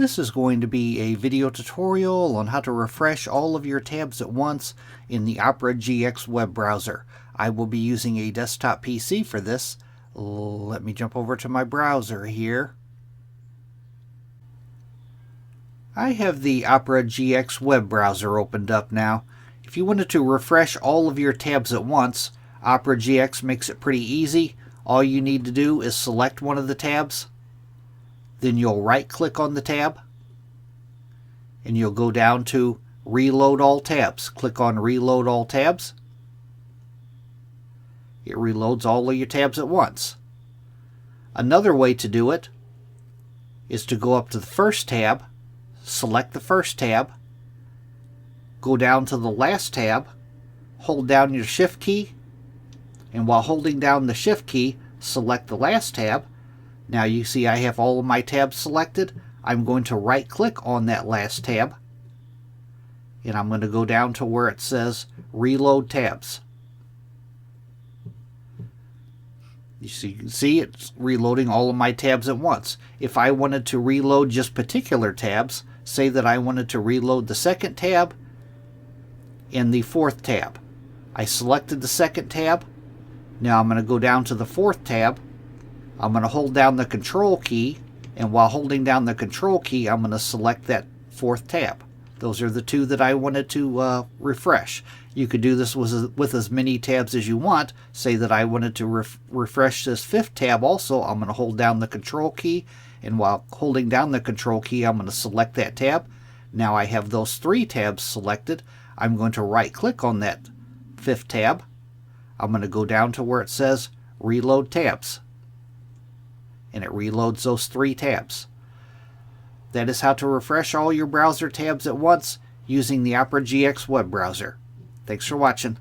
This is going to be a video tutorial on how to refresh all of your tabs at once in the Opera GX web browser. I will be using a desktop PC for this. Let me jump over to my browser here. I have the Opera GX web browser opened up now. If you wanted to refresh all of your tabs at once, Opera GX makes it pretty easy. All you need to do is select one of the tabs. Then you'll right-click on the tab, and you'll go down to Reload All Tabs. Click on Reload All Tabs. It reloads all of your tabs at once. Another way to do it is to go up to the first tab, select the first tab, go down to the last tab, hold down your Shift key, and while holding down the Shift key, select the last tab. Now you see I have all of my tabs selected. I'm going to right click on that last tab, and I'm going to go down to where it says Reload Tabs. You see it's reloading all of my tabs at once. If I wanted to reload just particular tabs, say that I wanted to reload the second tab and the fourth tab. I selected the second tab. Now I'm going to go down to the fourth tab. I'm going to hold down the Control key, and while holding down the Control key, I'm going to select that fourth tab. Those are the two that I wanted to refresh. You could do this with as many tabs as you want. Say that I wanted to refresh this fifth tab also. I'm going to hold down the Control key, and while holding down the Control key, I'm going to select that tab. Now I have those three tabs selected. I'm going to right-click on that fifth tab. I'm going to go down to where it says Reload Tabs, and it reloads those three tabs. That is how to refresh all your browser tabs at once using the Opera GX web browser. Thanks for watching.